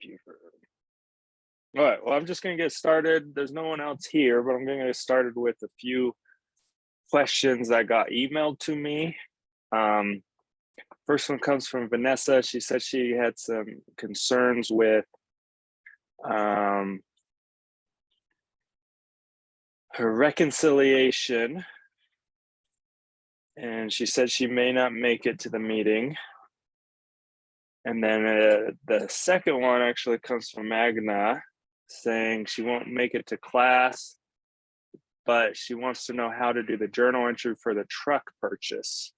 computer. All right, well, I'm just going to get started. There's no one else here, but I'm going to get started with a few questions that got emailed to me. First one comes from Vanessa. She said she had some concerns with her reconciliation, and she said she may not make it to the meeting. And then the second one actually comes from Magna, saying she won't make it to class, but she wants to know how to do the journal entry for the truck purchase.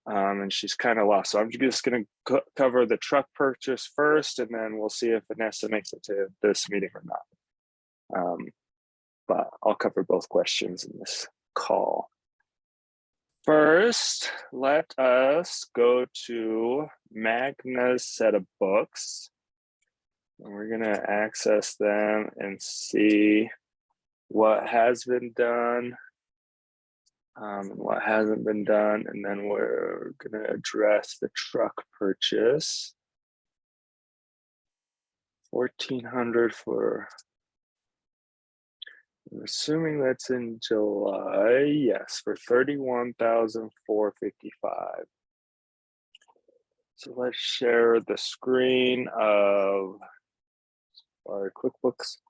And she's kind of lost. So I'm just going to cover the truck purchase first, and then we'll see if Vanessa makes it to this meeting or not. But I'll cover both questions in this call. First, let us go to Magna's set of books. And we're going to access them and see what has been done and what hasn't been done. And then we're going to address the truck purchase. $1,400 for, I'm assuming that's in July. Yes, for $31,455. So let's share the screen of our QuickBooks.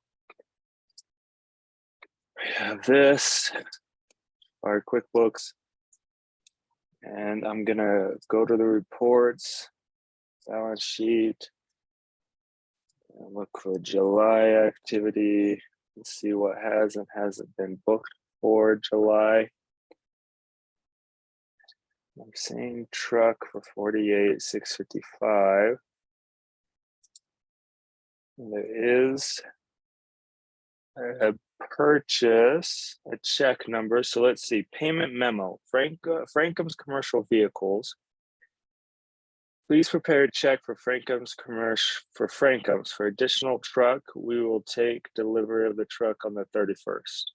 We have this, our QuickBooks, and I'm gonna go to the reports, balance sheet, and look for July activity and see what has and hasn't been booked for July. I'm seeing truck for $48,655. There is a purchase, a check number. So let's see, payment memo, Frankum's Commercial Vehicles. Please prepare a check for Frankum's for additional truck. We will take delivery of the truck on the 31st.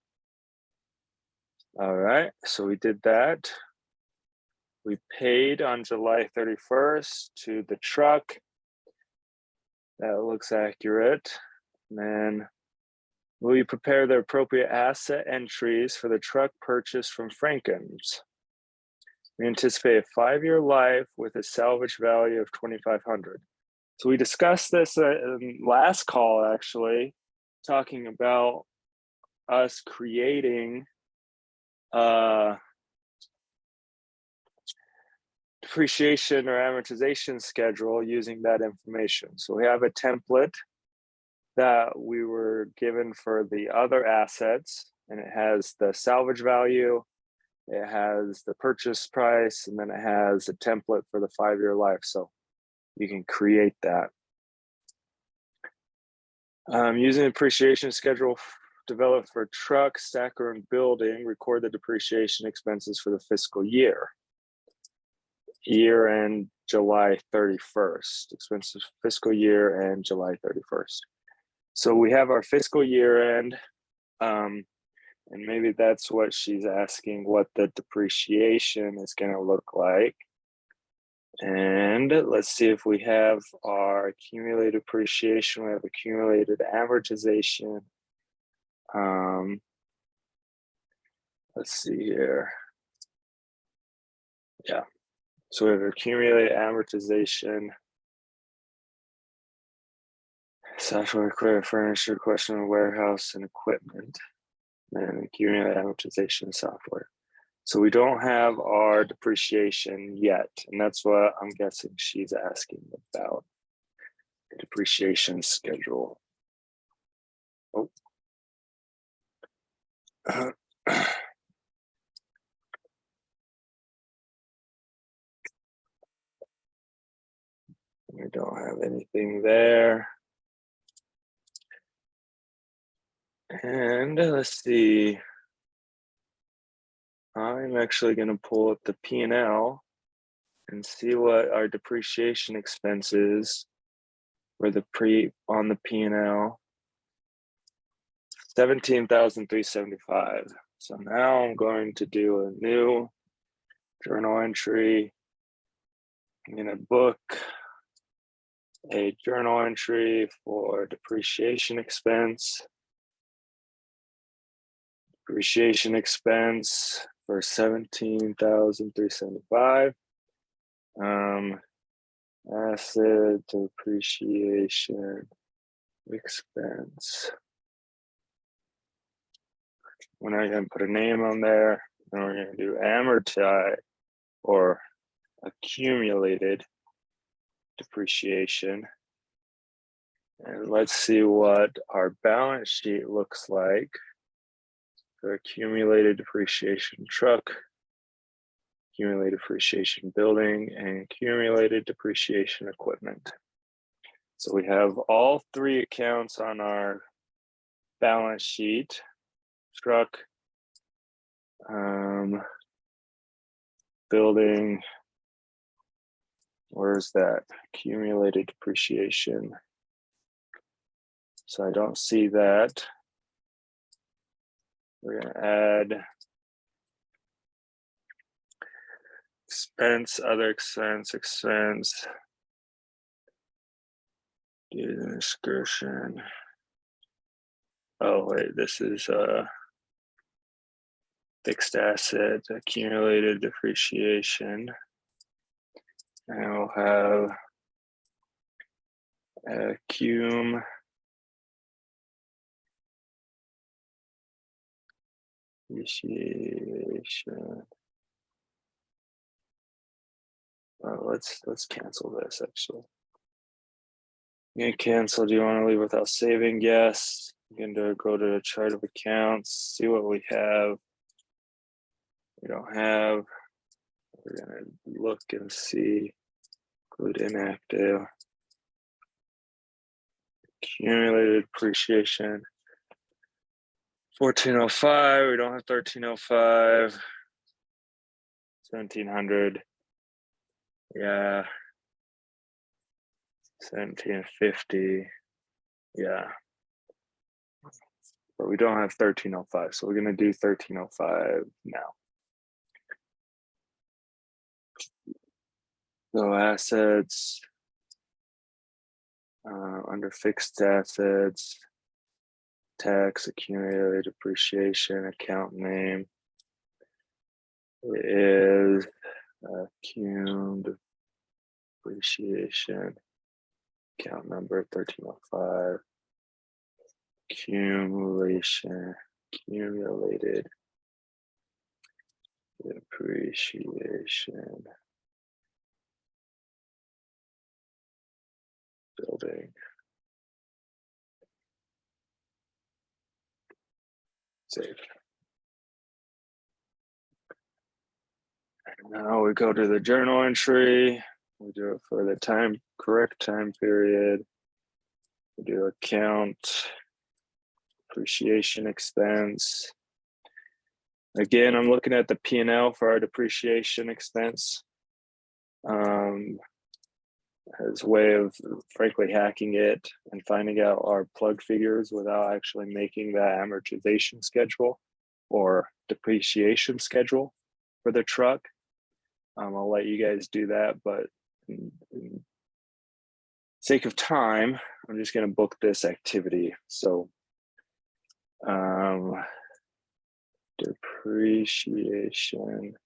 All right, so we did that. We paid on July 31st to the truck. That looks accurate. And then will you prepare the appropriate asset entries for the truck purchase from Frankum's? We anticipate a 5-year life with a salvage value of $2,500. So we discussed this in last call, actually, talking about us creating depreciation or amortization schedule using that information. So we have a template that we were given for the other assets, and it has the salvage value, it has the purchase price, and then it has a template for the 5-year life. So you can create that. Using the depreciation schedule developed for truck, stacker, and building, record the depreciation expenses for the fiscal year. Year end July 31st, expenses fiscal year and July 31st. So we have our fiscal year end, and maybe that's what she's asking, what the depreciation is going to look like. And let's see if we have our accumulated depreciation. We have accumulated amortization. Let's see here. Yeah. So we have accumulated amortization, software, credit, furniture, question, warehouse, and equipment, and accumulated amortization software. So we don't have our depreciation yet, and that's what I'm guessing she's asking about, the depreciation schedule. Oh. We don't have anything there. And let's see. I'm actually going to pull up the P&L and see what our depreciation expense is for the on the P&L. $17,375. So now I'm going to do a new journal entry. I'm going to book a journal entry for depreciation expense. Depreciation expense for $17,375. Asset depreciation expense. We're not going to put a name on there. Then we're going to do amortize or accumulated depreciation. And let's see what our balance sheet looks like for accumulated depreciation truck, accumulated depreciation building, and accumulated depreciation equipment. So we have all three accounts on our balance sheet. Truck, building, where's that? Accumulated depreciation. So I don't see that. We're gonna add expense, other expense, do an excursion. Oh wait, this is fixed asset, accumulated depreciation. And we'll have accum depreciation. Let's cancel this actually. I'm gonna cancel. Do you want to leave without saving? Yes. I'm gonna go to the chart of accounts, see what we have. We don't have. We're gonna look and see. Include inactive. Accumulated depreciation. 1405. We don't have 1305. 1700. Yeah. 1750. Yeah. But we don't have 1305. So we're gonna do 1305 now. So assets, under fixed assets, tax, accumulated depreciation, account name is accumulated depreciation, account number 1305, accumulated depreciation building. Save. And now we go to the journal entry. We do it for the correct time period. We do account, depreciation expense. Again, I'm looking at the P&L for our depreciation expense. As a way of frankly hacking it and finding out our plug figures without actually making the amortization schedule or depreciation schedule for the truck. I'll let you guys do that, but in sake of time, I'm just going to book this activity. So depreciation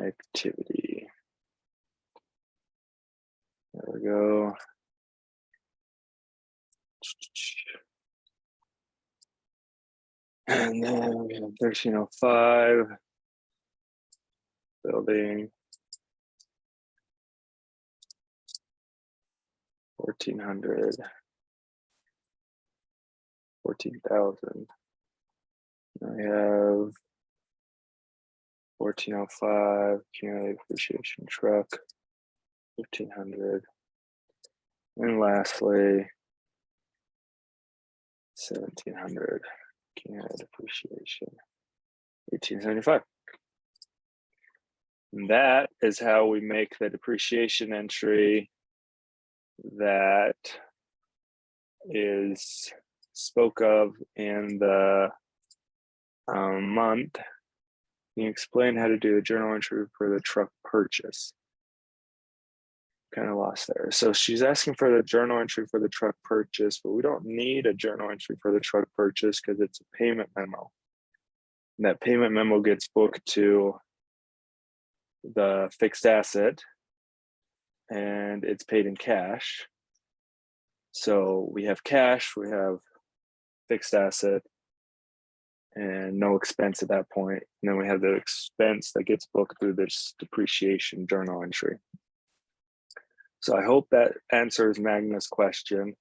activity. There we go. And then we have 1305 building 1400 14,000. I have 1405 accumulated depreciation truck 1500, and lastly 1700 accumulated depreciation 1875. And that is how we make the depreciation entry that is spoke of in the month. Can you explain how to do a journal entry for the truck purchase? kind of lost there. So she's asking for the journal entry for the truck purchase, but we don't need a journal entry for the truck purchase because it's a payment memo. And that payment memo gets booked to the fixed asset and it's paid in cash. So we have cash, we have fixed asset, and no expense at that point. And then we have the expense that gets booked through this depreciation journal entry. So I hope that answers Magna's question.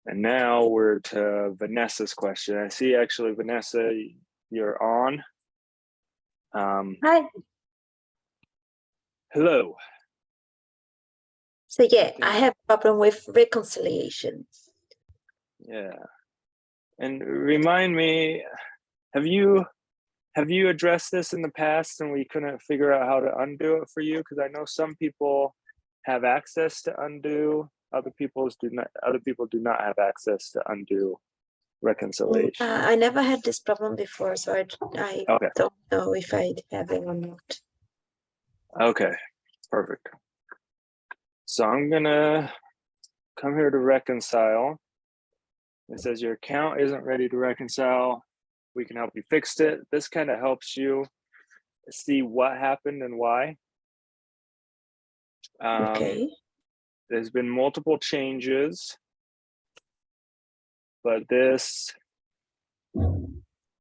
And now we're to Vanessa's question. I see actually, Vanessa, you're on. Hi. Hello. So yeah, I have a problem with reconciliation. Yeah. And remind me, have you addressed this in the past and we couldn't figure out how to undo it for you? Because I know some people have access to undo, other people do not have access to undo reconciliation. I never had this problem before, so I Okay. don't know if I have it or not. Okay, perfect. So I'm gonna come here to reconcile. It says your account isn't ready to reconcile. We can help you fix it. This kind of helps you see what happened and why. Okay. There's been multiple changes, but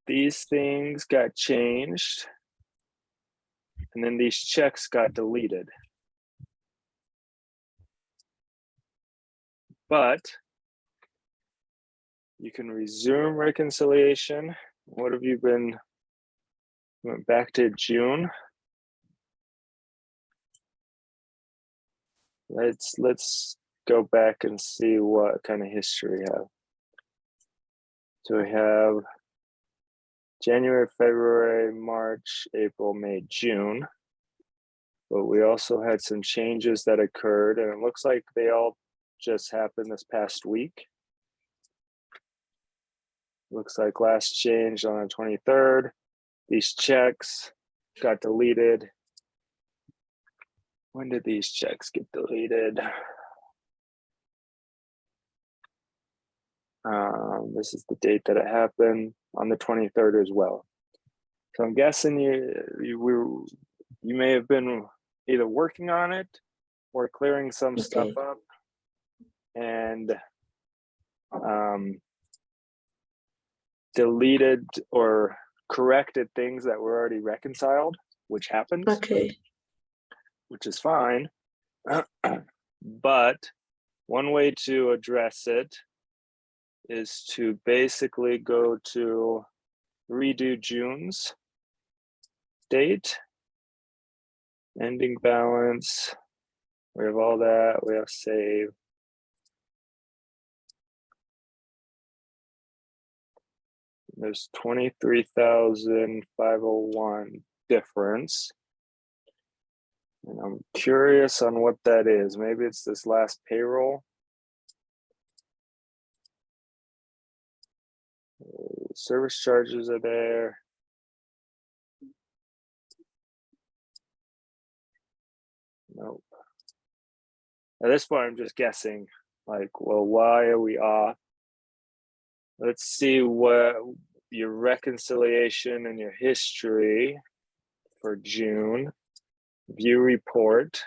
these things got changed, and then these checks got deleted. But you can resume reconciliation. What have you been? Went back to June. Let's go back and see what kind of history we have. So we have January, February, March, April, May, June. But we also had some changes that occurred, and it looks like they all just happened this past week. Looks like last changed on the 23rd. These checks got deleted. When did these checks get deleted? This is the date that it happened, on the 23rd as well. So I'm guessing you may have been either working on it or clearing some stuff up and deleted or corrected things that were already reconciled, which happens. Okay. Which is fine. But one way to address it is to basically go to redo June's date, ending balance. We have all that. We have save. There's 23,501 difference. And I'm curious on what that is. Maybe it's this last payroll. Service charges are there. Nope. At this point, I'm just guessing, like, well, why are we off? Let's see what your reconciliation and your history for June. View report.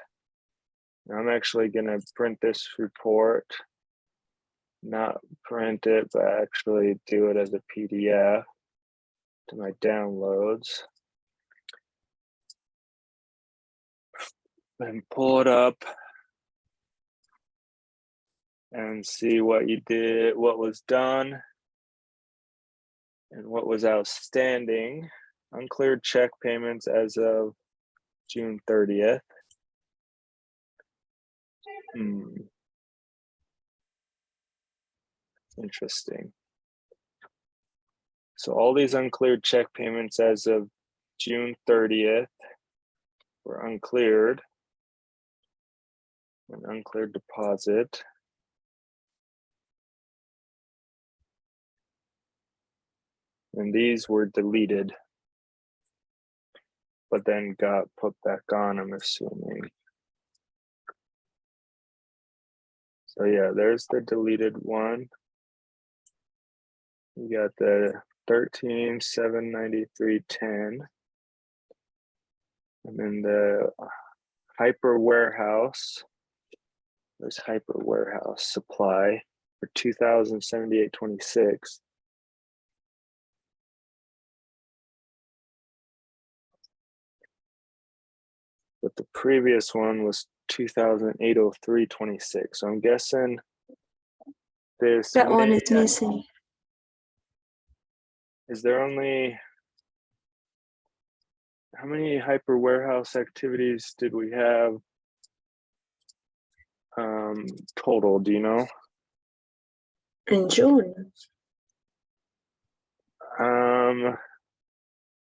I'm actually gonna print this report, not print it, but actually do it as a PDF to my downloads. And pull it up and see what you did, what was done, and what was outstanding. Uncleared check payments as of June 30th. Interesting. So all these uncleared check payments as of June 30th were uncleared. An uncleared deposit. And these were deleted, but then got put back on, I'm assuming. So yeah, there's the deleted one. You got the 13,793.10. And then the hyper warehouse. There's hyper warehouse supply for 2,078.26. But the previous one was 2,803.26. So I'm guessing this That one may, is missing. is there only, how many hyper warehouse activities did we have total? Do you know? In June.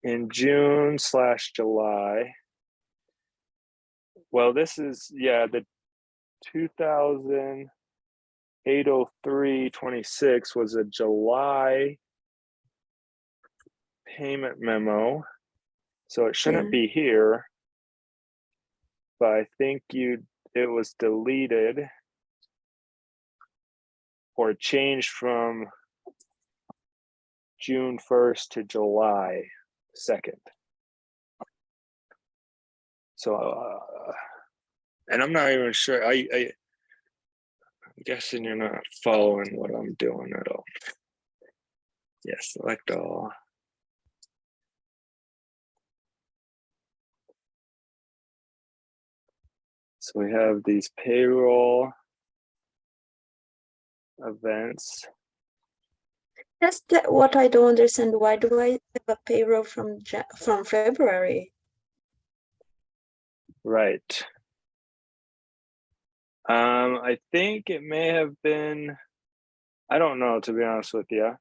In June/July. Well, this is, yeah, the 2,803.26 was a July payment memo. So it shouldn't be here, but I think it was deleted or changed from June 1st to July 2nd. So, and I'm not even sure, I'm guessing you're not following what I'm doing at all. Yes, select all. So we have these payroll events. That's what I don't understand. Why do I have a payroll from February? Right. I think it may have been, I don't know, to be honest with you.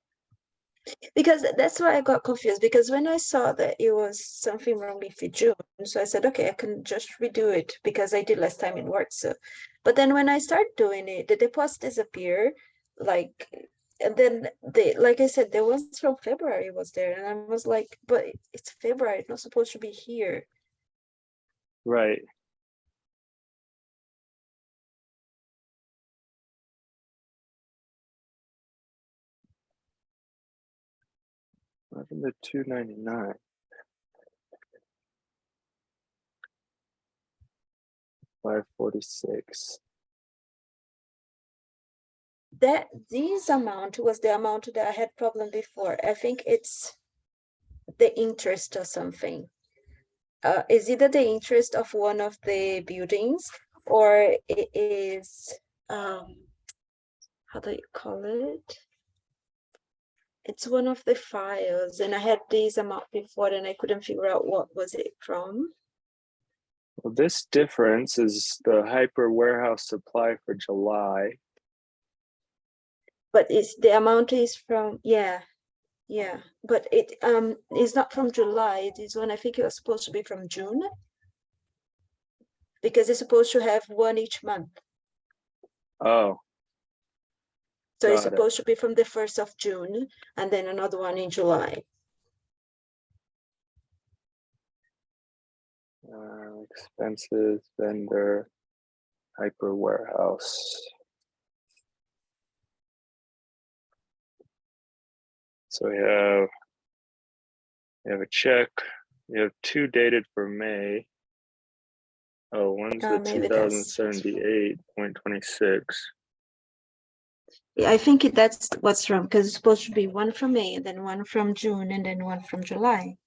Because that's why I got confused, because when I saw that it was something wrong with June, so I said, okay, I can just redo it because I did last time it worked. So, but then when I start doing it, the deposit disappear, like, and then like I said, there was from February was there, and I was like, but it's February, it's not supposed to be here. Right. What happened to 299? $546. This amount was the amount that I had problem before. I think it's the interest or something. Is either the interest of one of the buildings, or it is how do you call it? It's one of the files, and I had this amount before and I couldn't figure out what was it from. Well, this difference is the hyper warehouse supply for July. But it's the amount is from, yeah, but it is not from July. It is one, I think it was supposed to be from June, because it's supposed to have one each month. Oh, So it's got it. supposed to be from the 1st of June and then another one in July. Expenses, vendor, hyper warehouse. So we have a check. You have two dated for May. Oh, one's the Maybe that's 2078.26. Yeah, I think that's what's wrong, because it's supposed to be one from May, and then one from June, and then one from July.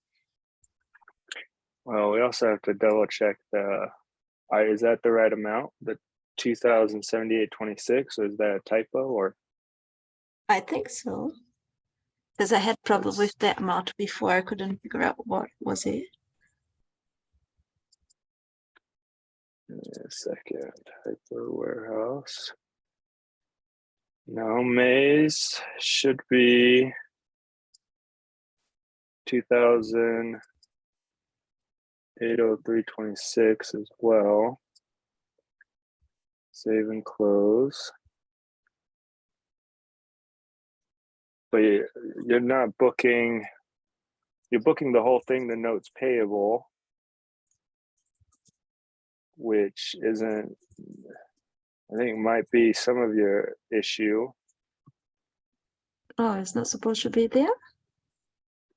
Well, we also have to double check is that the right amount? The 2,078.26, or is that a typo? Or I think so, because I had problem with that amount before. I couldn't figure out what was it. a second, hyper warehouse. Now May's should be 2,803.26 as well. Save and close. But you're not booking, you're booking the whole thing, the notes payable, which isn't, I think might be some of your issue. Oh, it's not supposed to be there?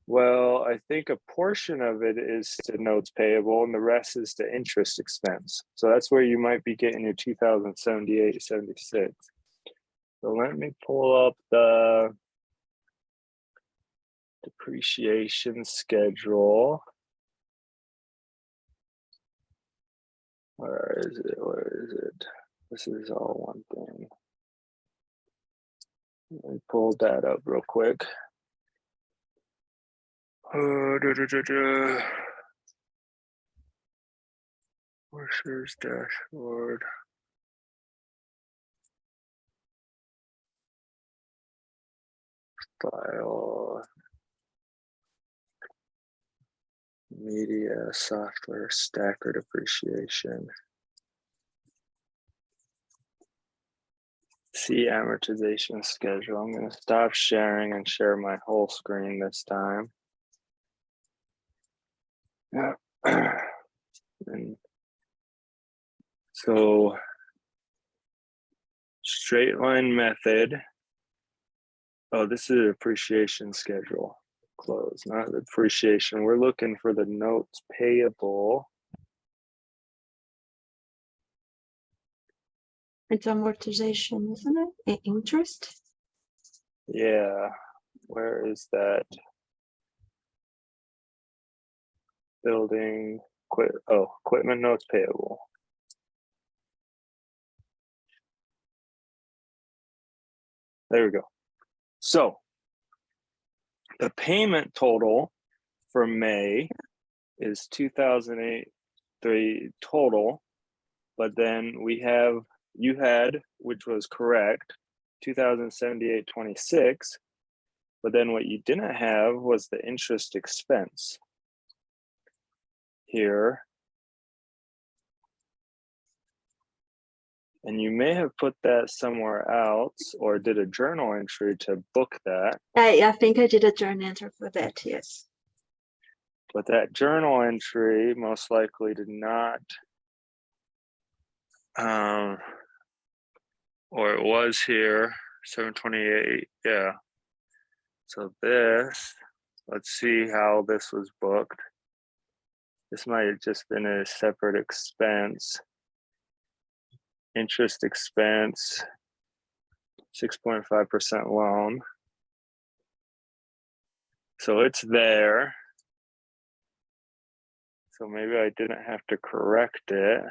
Well, I think a portion of it is to notes payable and the rest is to interest expense. So that's where you might be getting your 2078, 76. So let me pull up the depreciation schedule. Where is it? Where is it? This is all one thing. Let me pull that up real quick. Workers dashboard. File. Media software stacker depreciation. See amortization schedule. I'm going to stop sharing and share my whole screen this time. Yeah. And so straight line method. Oh, this is a depreciation schedule. Close, not the depreciation. We're looking for the notes payable. It's amortization, isn't it? Interest? Yeah, where is that? Building, equipment notes payable. There we go. So the payment total for May is 2008 total, but then we have, you had, which was correct, 2078.26, but then what you didn't have was the interest expense here. And you may have put that somewhere else or did a journal entry to book that. I think I did a journal entry for that, yes. But that journal entry most likely did not, or it was here, 728, yeah. So this, let's see how this was booked. This might have just been a separate expense. Interest expense, 6.5% loan. So it's there. So maybe I didn't have to correct it.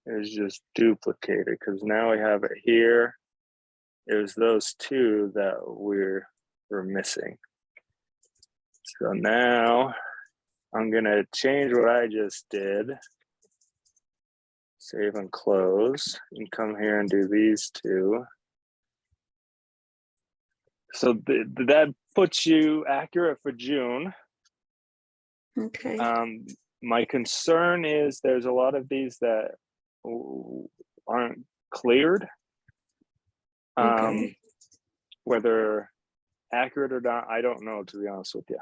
It was just duplicated because now we have it here. It was those two that we're missing. So now I'm gonna change what I just did. Save and close and come here and do these two. So that puts you accurate for June. Okay. My concern is there's a lot of these that aren't cleared. Okay. Whether accurate or not, I don't know, to be honest with you,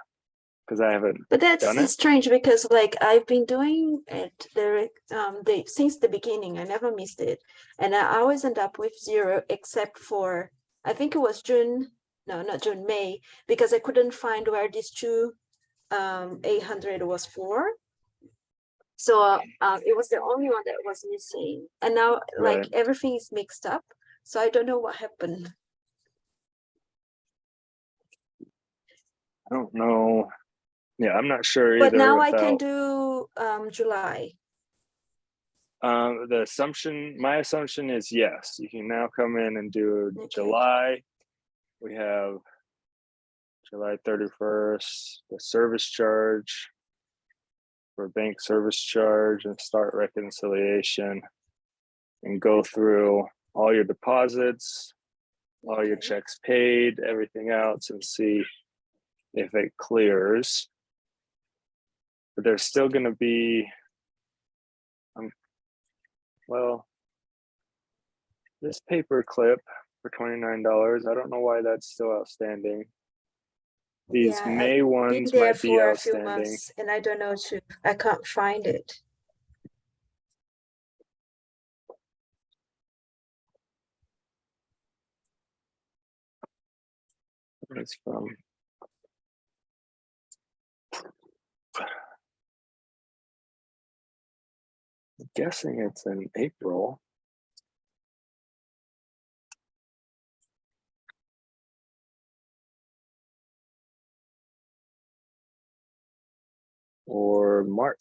because I haven't But that's done it. strange because like I've been doing it since the beginning. I never missed it. And I always end up with 0 except for, I think it was June, no, not June, May, because I couldn't find where these two 800 was for. So it was the only one that was missing. And now like Right. everything is mixed up. So I don't know what happened. I don't know. Yeah, I'm not sure But either. now I can do July. The assumption, my assumption is yes. You can now come in and do Okay. July. We have July 31st, the service charge for bank service charge, and start reconciliation and go through all your deposits, all your Okay. checks paid, everything else, and see if it clears. But there's still going to be, well, this paper clip for $29. I don't know why that's still outstanding. These Yeah, May I've been ones there might be for a few outstanding. months and I don't know I can't find it. It's from. I'm guessing it's in April. Or March.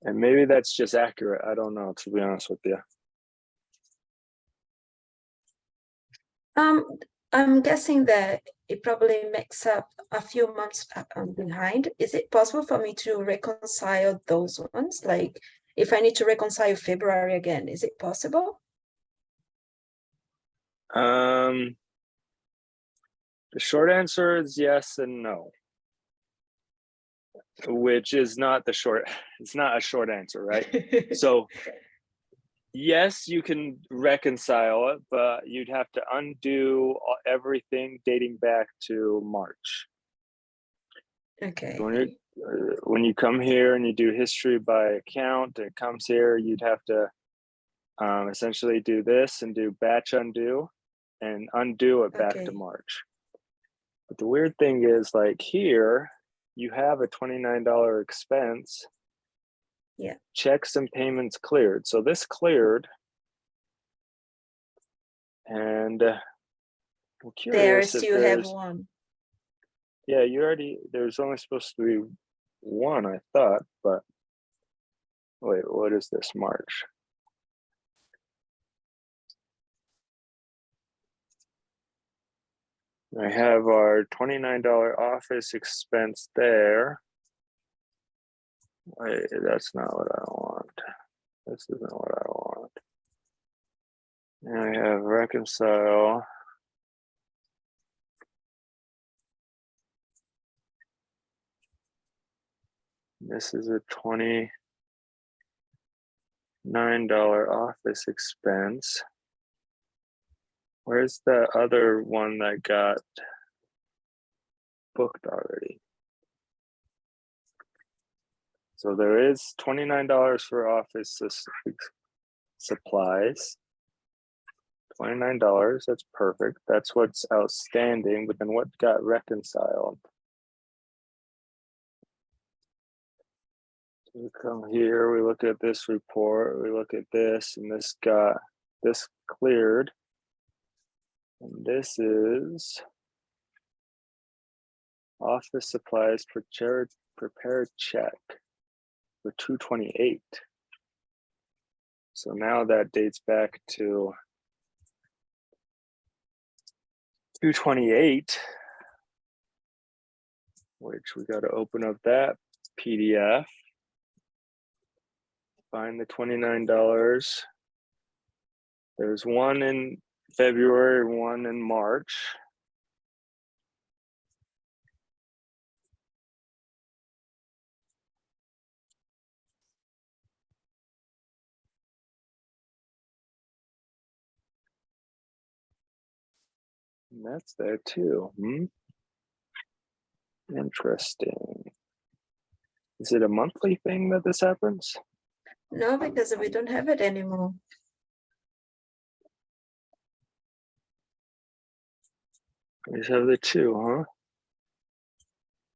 And maybe that's just accurate. I don't know, to be honest with you. I'm guessing that it probably makes up a few months behind. Is it possible for me to reconcile those ones? Like if I need to reconcile February again, is it possible? The short answer is yes and no, which is not the short, it's not a short answer, right? So yes, you can reconcile it, but you'd have to undo everything dating back to March. Okay. When you come here and you do history by account, it comes here, you'd have to essentially do this and do batch undo and undo it back to Okay. March. But the weird thing is, like here, you have a $29 expense. Yeah. Checks and payments cleared. So this cleared. And I'm There curious if still have there's, one. yeah, there's only supposed to be one, I thought, but wait, what is this, March? I have our $29 office expense there. Wait, that's not what I want. This isn't what I want. And I have reconcile. This is a $29 office expense. Where's the other one that got booked already? So there is $29 for office supplies. $29, that's perfect. That's what's outstanding, but then what got reconciled? So we come here, we look at this report, we look at this, and this cleared. And this is office supplies prepared check for $228. So now that dates back to $228, which we got to open up that PDF, find the $29. There's one in February, one in March. And that's there too. Interesting. Is it a monthly thing that this happens? No, because we don't have it anymore. We just have the two, huh?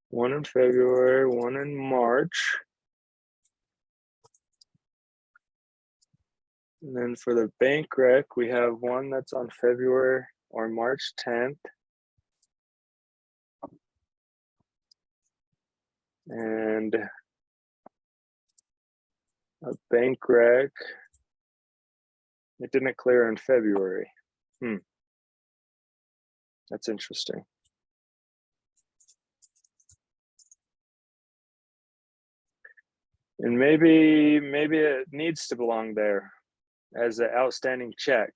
One in February, one in March. And then for the bank rec, we have one that's on February or March 10th. And a bank rec, it didn't clear in February. That's interesting. And maybe it needs to belong there as an outstanding check.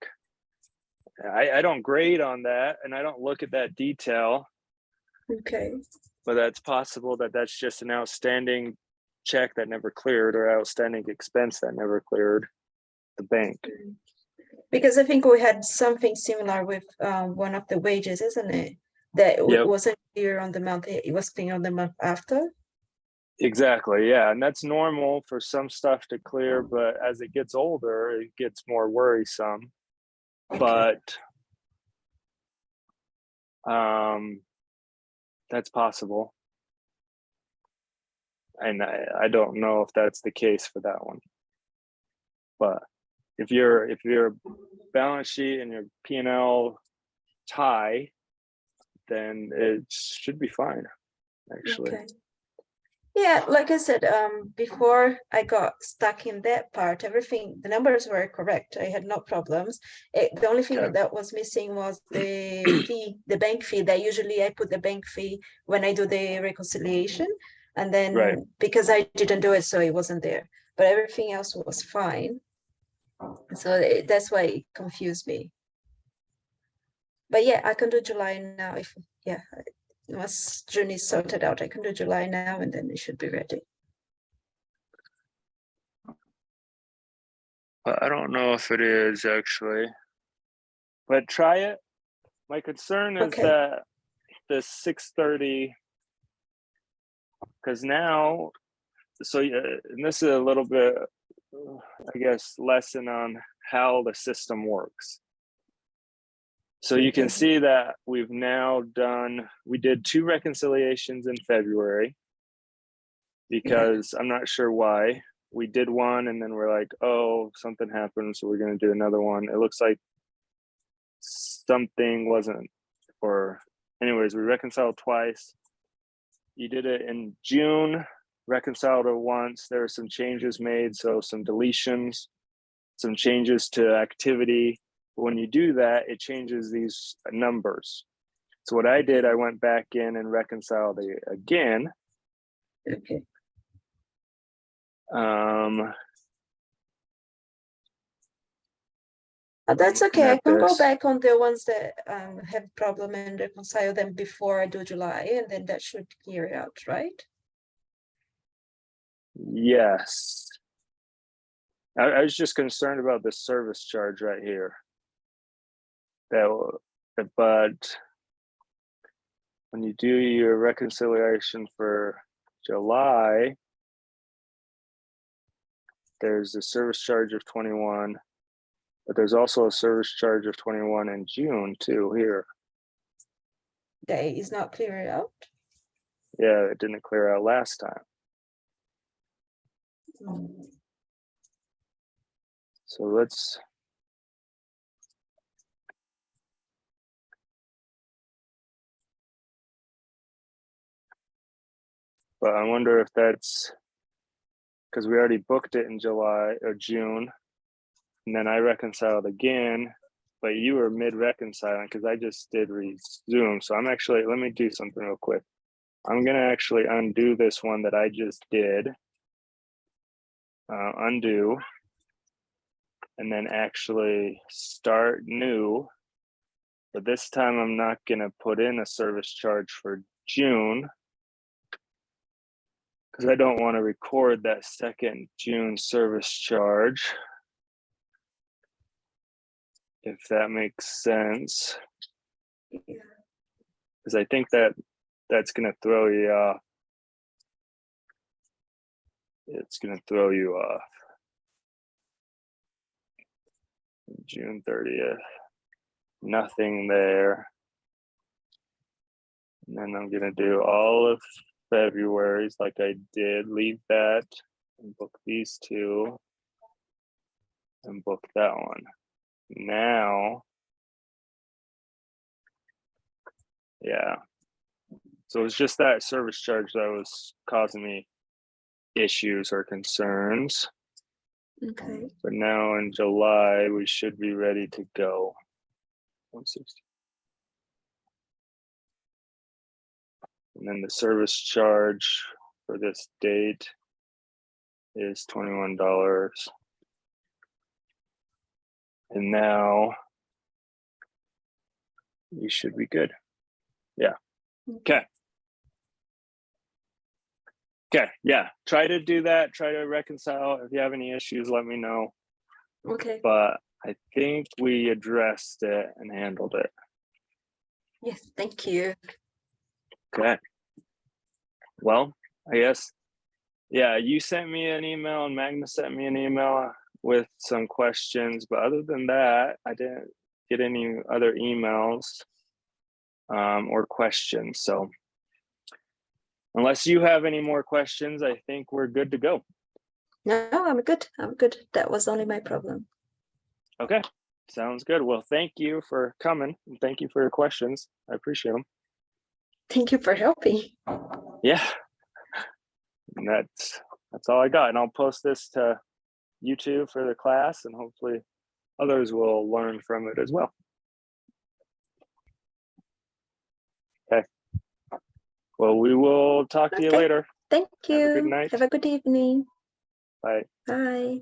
I don't grade on that and I don't look at that detail. Okay. But that's possible that that's just an outstanding check that never cleared or outstanding expense that never cleared the bank. Because I think we had something similar with one of the wages, isn't it? That Yep. wasn't clear on the month, it was clear on the month after. Exactly, yeah, and that's normal for some stuff to clear, but as it gets older, it gets more worrisome. Okay. But that's possible. And I don't know if that's the case for that one. But if your balance sheet and your P&L tie, then it should be fine, actually. Okay. Yeah, like I said, before I got stuck in that part, everything, the numbers were correct. I had no problems. The only thing Okay. that was missing was the fee, the bank fee. That usually I put the bank fee when I do the reconciliation, and then Right. because I didn't do it, so it wasn't there. But everything else was fine. So that's why it confused me. But yeah, I can do July now. If yeah, once June is sorted out, I can do July now, and then it should be ready. But I don't know if it is actually. But try it. My concern is Okay. that the 630, because now, so and this is a little bit, I guess, lesson on how the system works. So you can Okay. see that we did 2 reconciliations in February, because I'm not sure why. We did one and then we're like, oh, something happened, so we're going to do another one. It looks like something wasn't, or anyways, we reconciled twice. You did it in June, reconciled it once. There were some changes made, so some deletions, some changes to activity. When you do that, it changes these numbers. So what I did, I went back in and reconciled it again. Okay. That's Looking okay. I at can go this, back on the ones that have problem and reconcile them before I do July, and then that should clear it out, right? yes. I was just concerned about the service charge right here. But when you do your reconciliation for July, there's a service charge of 21, but there's also a service charge of 21 in June too here. That is not clear out. Yeah, it didn't clear out last time. So let's, but I wonder if that's because we already booked it in July or June, and then I reconciled again, but you were mid reconciling because I just did resume. So I'm actually, let me do something real quick. I'm gonna actually undo this one that I just did, undo, and then actually start new. But this time I'm not gonna put in a service charge for June, because I don't want to record that second June service charge, if that makes sense. Yeah. Because I think that's going to throw you off. It's going to throw you off. June 30th, nothing there. And then I'm going to do all of February's like I did, leave that and book these 2 and book that one. Now, yeah. So it's just that service charge that was causing me issues or concerns. Okay. But now in July, we should be ready to go. 160. And then the service charge for this date is $21. And now you should be good. Yeah. Okay. Okay. Yeah. Try to do that. Try to reconcile. If you have any issues, let me know. Okay. But I think we addressed it and handled it. Yes, thank you. Okay. Well, I guess, yeah, you sent me an email and Magna sent me an email with some questions, but other than that, I didn't get any other emails or questions. So unless you have any more questions, I think we're good to go. No, I'm good. I'm good. That was only my problem. Okay, sounds good. Well, thank you for coming and thank you for your questions. I appreciate them. Thank you for helping. Yeah, and that's all I got. And I'll post this to YouTube for the class, and hopefully others will learn from it as well. Okay. Well, we will talk to you Okay. later. Thank Have a good you. night. Have a good evening. Bye. Bye.